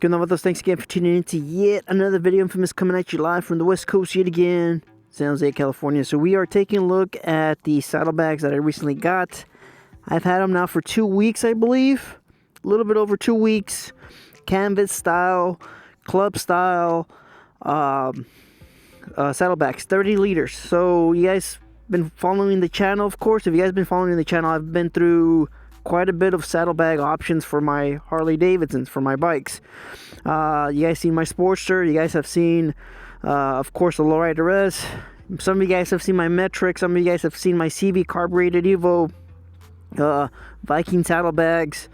Good night with us. Thanks again for tuning in to yet another video. Infamous coming at you live from the West Coast yet again, San Jose, California. So we are taking a look at the saddlebags that I recently got. I've had them now for 2 weeks, I believe. A little bit over 2 weeks. Canvas style, club style, saddlebags, 30 liters. So you guys been following the channel, of course. If you guys been following the channel, I've been through quite a bit of saddlebag options for my Harley-Davidsons, for my bikes. You guys seen my Sportster. You guys have seen, of course, the Nilight Aux Lights. Some of you guys have seen my Metric. Some of you guys have seen my CV carbureted Evo, Viking saddlebags,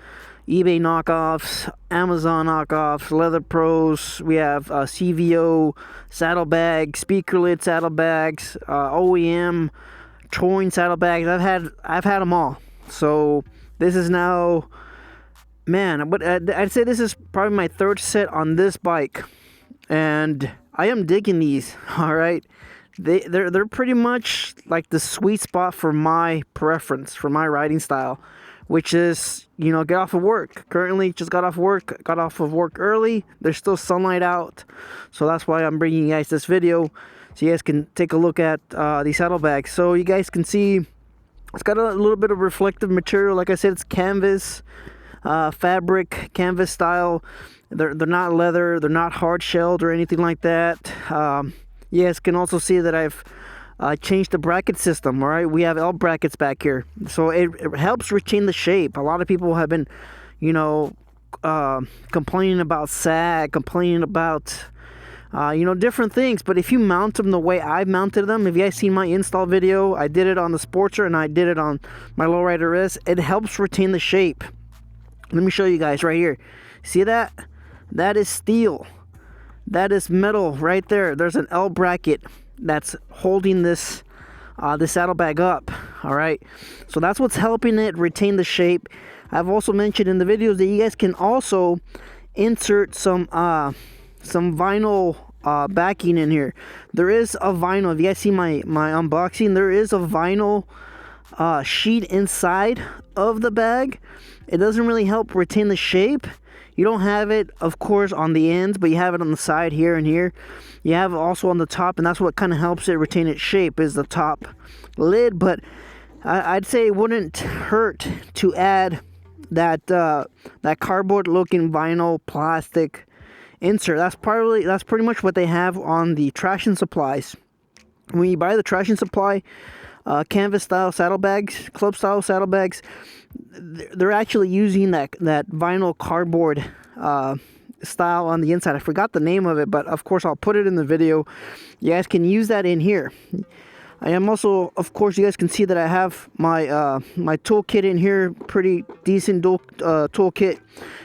eBay knockoffs, Amazon knockoffs, Leather Pros. We have CVO saddlebags, speaker lid saddlebags, OEM towing saddlebags. I've had them all. So this is now, man, but I'd say this is probably my third set on this bike, and I am digging these. All right, they're pretty much like the sweet spot for my preference, for my riding style, which is, you know, get off of work. Currently just got off of work early. There's still sunlight out, so that's why I'm bringing you guys this video, so you guys can take a look at these saddlebags. So you guys can see it's got a little bit of reflective material. Like I said, it's canvas, fabric, canvas style. They're not leather. They're not hard shelled or anything like that. You guys can also see that I've changed the bracket system. All right, we have L brackets back here, so it helps retain the shape. A lot of people have been, you know, complaining about sag, complaining about you know, different things. But if you mount them the way I've mounted them, if you guys seen my install video, I did it on the Sportster and I did it on my Nilight Aux Lights. It helps retain the shape. Let me show you guys right here. See that? That is steel. That is metal right there. There's an L bracket that's holding this this saddlebag up. All right, so that's what's helping it retain the shape. I've also mentioned in the videos that you guys can also insert some vinyl backing in here. There is a vinyl. If you guys see my unboxing, there is a vinyl sheet inside of the bag. It doesn't really help retain the shape. You don't have it, of course, on the ends, but you have it on the side here and here. You have it also on the top, and that's what kind of helps it retain its shape, is the top lid. But I'd say it wouldn't hurt to add that that cardboard looking vinyl plastic insert. That's pretty much what they have on the traction supplies. When you buy the traction supply canvas style saddlebags, club style saddlebags, they're actually using that vinyl cardboard style on the inside. I forgot the name of it, but of course I'll put it in the video. You guys can use that in here. I am also, of course, you guys can see that I have my my toolkit in here. Pretty decent toolkit.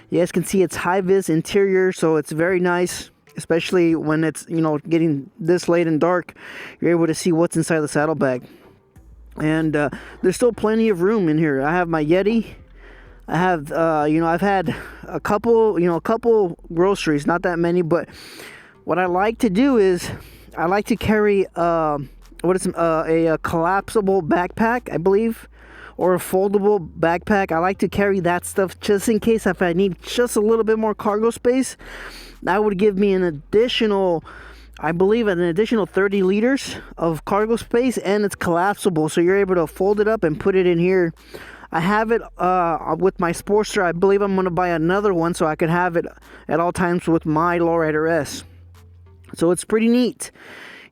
You guys can see it's high-vis interior, so it's very nice, especially when it's, you know, getting this late and dark. You're able to see what's inside the saddlebag. And there's still plenty of room in here. I have my Yeti. I have, you know, I've had a couple groceries, not that many, but what I like to do is I like to carry a collapsible backpack, I believe, or a foldable backpack. I like to carry that stuff just in case if I need just a little bit more cargo space. That would give me an additional, I believe, an additional 30 liters of cargo space, and it's collapsible, so you're able to fold it up and put it in here. I have it with my Sportster. I believe I'm going to buy another one so I can have it at all times with my Nilight Aux Lights. So it's pretty neat.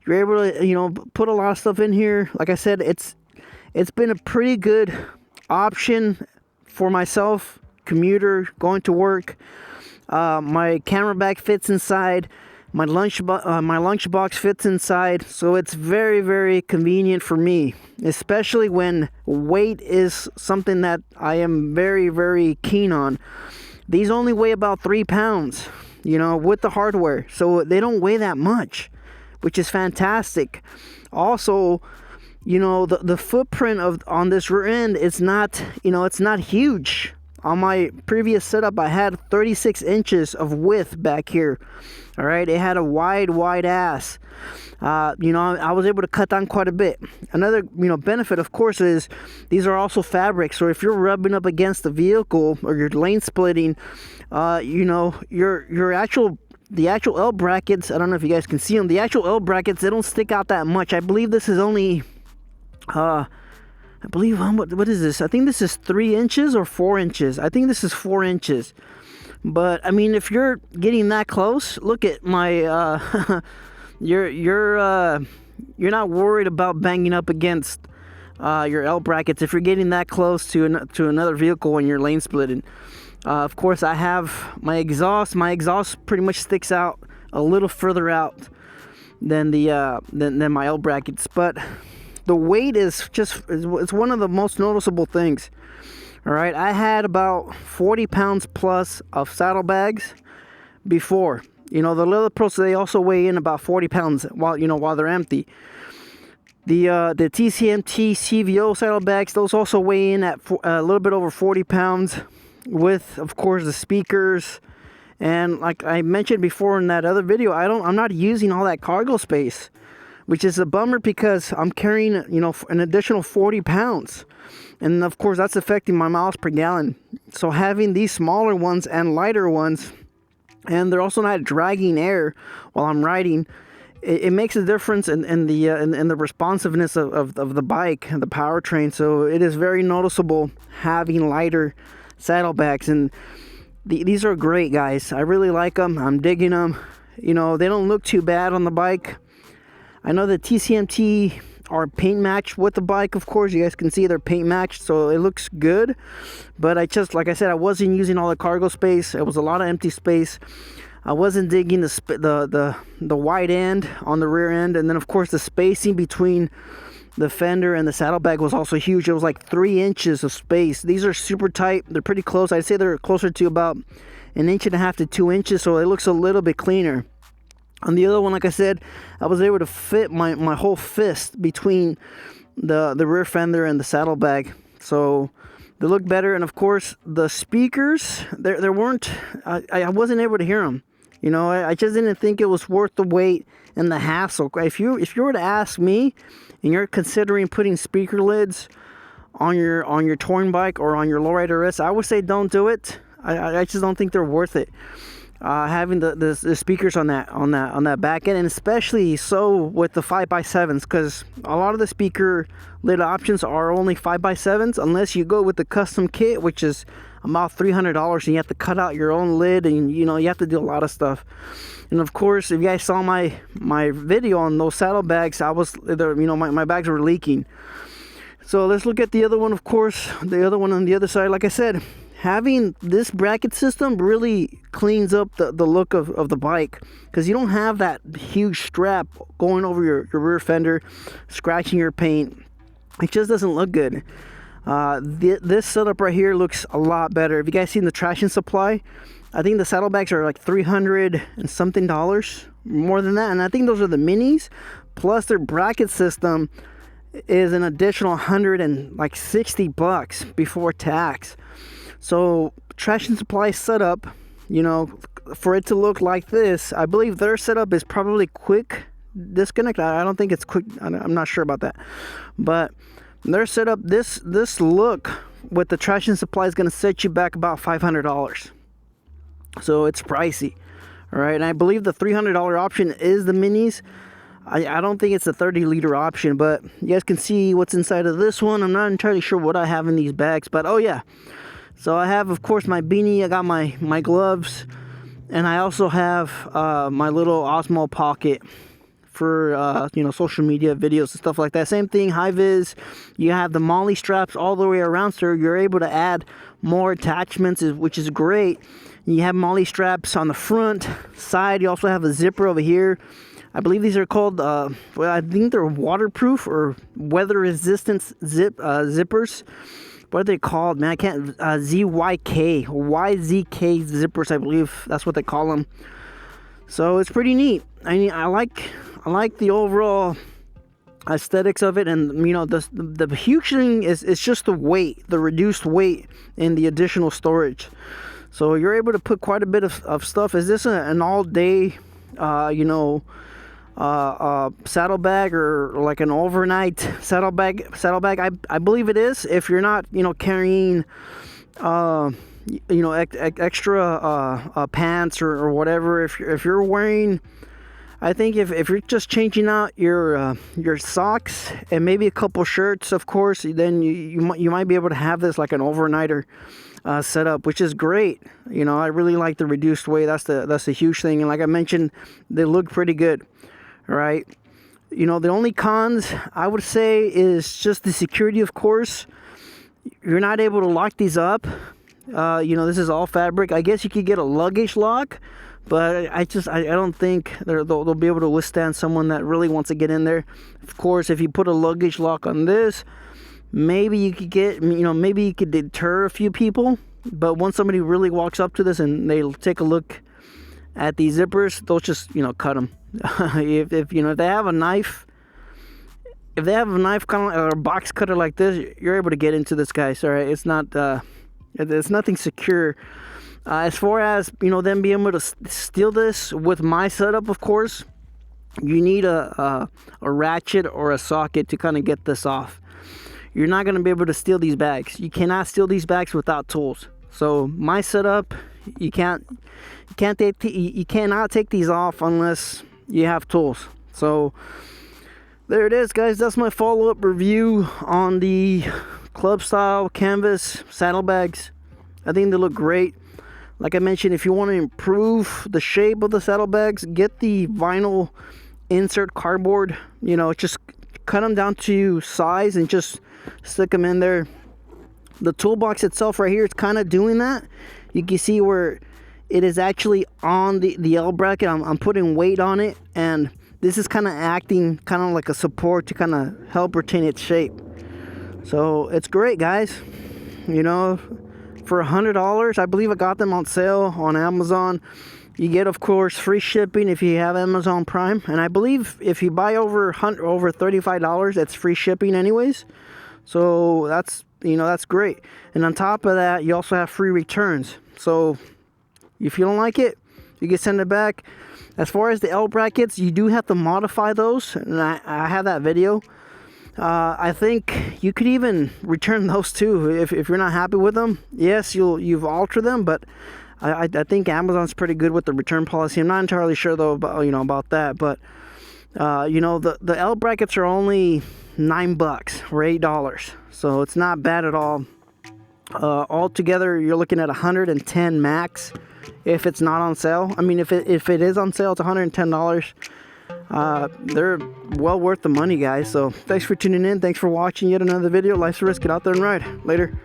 You're able to, you know, put a lot of stuff in here. Like I said, it's been a pretty good option for myself, commuter, going to work. My camera bag fits inside. My lunchbox fits inside, so it's very, very convenient for me, especially when weight is something that I am very, very keen on. These only weigh about 3 pounds, you know, with the hardware, so they don't weigh that much, which is fantastic. Also, you know, the footprint on this rear end is not, you know, it's not huge. On my previous setup, I had 36 inches of width back here. All right, it had a wide ass. You know, I was able to cut down quite a bit. Another, you know, benefit, of course, is these are also fabric. So if you're rubbing up against the vehicle or you're lane splitting, you know, the actual L brackets, I don't know if you guys can see them. The actual L brackets, they don't stick out that much. I believe this is only, I believe, what is this? I think this is 3 inches or 4 inches. I think this is 4 inches. But I mean, if you're getting that close, look at my, you're not worried about banging up against your L brackets if you're getting that close to another vehicle when you're lane splitting. Of course, I have my exhaust. My exhaust pretty much sticks out a little further out than the than my L brackets, but the weight is just, it's one of the most noticeable things. All right, I had about 40 pounds plus of saddlebags before. You know, the leather pros, they also weigh in about 40 pounds while they're empty. The TCMT CVO saddlebags, those also weigh in at a little bit over 40 pounds with, of course, the speakers. And like I mentioned before in that other video, I'm not using all that cargo space, which is a bummer because I'm carrying, you know, an additional 40 pounds. And of course, that's affecting my miles per gallon. So having these smaller ones and lighter ones, and they're also not dragging air while I'm riding, it makes a difference in the responsiveness of the bike and the powertrain. So it is very noticeable having lighter saddlebags, and these are great, guys. I really like them. I'm digging them. You know, they don't look too bad on the bike. I know the TCMT are paint matched with the bike. Of course, you guys can see they're paint matched, so it looks good. But I just, like I said, I wasn't using all the cargo space. It was a lot of empty space. I wasn't digging the wide end on the rear end, and then of course the spacing between the fender and the saddlebag was also huge. It was like 3 inches of space. These are super tight. They're pretty close. I'd say they're closer to about 1.5 to 2 inches, so it looks a little bit cleaner. On the other one, like I said, I was able to fit my whole fist between the rear fender and the saddlebag, so they look better. And of course, the speakers, there weren't, I wasn't able to hear them. You know, I just didn't think it was worth the wait and the hassle. If you were to ask me, and you're considering putting speaker lids on your touring bike or on your lowrider S, I would say don't do it. I just don't think they're worth it. Having the speakers on that back end, and especially so with the 5x7s, because a lot of the speaker lid options are only 5x7s, unless you go with the custom kit, which is about $300, and you have to cut out your own lid, and you know, you have to do a lot of stuff. And of course, if you guys saw my video on those saddlebags, my bags were leaking. So let's look at the other one. Of course, the other one on the other side, like I said, having this bracket system really cleans up the look of the bike, because you don't have that huge strap going over your rear fender, scratching your paint. It just doesn't look good. This setup right here looks a lot better. Have you guys seen the traction supply? I think the saddlebags are like $300 and something, more than that, and I think those are the minis, plus their bracket system is an additional $160 before tax. So traction supply setup, you know, for it to look like this, I believe their setup is probably quick disconnect. I don't think it's quick. I'm not sure about that, but their setup, this look with the traction supply is going to set you back about $500. So it's pricey. All right, and I believe the $300 option is the minis. I don't think it's a 30-liter option, but you guys can see what's inside of this one. I'm not entirely sure what I have in these bags, but oh yeah. So I have, of course, my beanie. I got my gloves, and I also have my little Osmo pocket for social media videos and stuff like that. Same thing, high vis. You have the molly straps all the way around, so you're able to add more attachments, which is great. You have molly straps on the front side. You also have a zipper over here. I believe these are called, I think they're waterproof or weather resistant zippers. What are they called, man? I can't, ZYK zippers, I believe that's what they call them. So it's pretty neat. I mean, I like the overall aesthetics of it. And you know, the huge thing is it's just the weight, the reduced weight, and the additional storage. So you're able to put quite a bit of stuff. Is this an all-day you know, saddlebag, or like an overnight saddlebag? I believe it is, if you're not, you know, carrying you know, extra pants or whatever. If you're wearing, I think if you're just changing out your socks and maybe a couple shirts, of course, then you might be able to have this like an overnighter setup, which is great. You know, I really like the reduced weight. That's the huge thing. And like I mentioned, they look pretty good, right? You know, the only cons I would say is just the security, of course. You're not able to lock these up. You know, this is all fabric. I guess you could get a luggage lock, but I don't think they'll be able to withstand someone that really wants to get in there. Of course, if you put a luggage lock on this, maybe you could get, you know, maybe you could deter a few people. But once somebody really walks up to this and they'll take a look at these zippers, they'll just, you know, cut them. if you know, if they have a knife, kind of, or a box cutter like this, you're able to get into this, guys. All right, it's not it's nothing secure. As far as, you know, them being able to steal this with my setup, of course, you need a ratchet or a socket to kind of get this off. You're not going to be able to steal these bags. You cannot steal these bags without tools. So my setup, you cannot take these off unless you have tools. So there it is, guys. That's my follow-up review on the club style canvas saddlebags. I think they look great. Like I mentioned, if you want to improve the shape of the saddlebags, get the vinyl insert cardboard. You know, just cut them down to size and just stick them in there. The toolbox itself right here, it's kind of doing that. You can see where it is actually on the L bracket. I'm putting weight on it, and this is kind of acting kind of like a support to kind of help retain its shape. So it's great, guys. You know, for $100, I believe I got them on sale on Amazon. You get, of course, free shipping if you have Amazon Prime, and I believe if you buy over $35, that's free shipping anyways. So that's, you know, that's great. And on top of that, you also have free returns. So if you don't like it, you can send it back. As far as the L brackets, you do have to modify those, and I have that video. I think you could even return those too if you're not happy with them. Yes, you've altered them, but I think Amazon's pretty good with the return policy. I'm not entirely sure though about, you know, about that, but you know, the L brackets are only $9 or $8, so it's not bad at all. Altogether, you're looking at $110 max if it's not on sale. I mean, if it is on sale, it's $110. They're well worth the money, guys. So thanks for tuning in. Thanks for watching yet another video. Life's a risk. Get out there and ride. Later.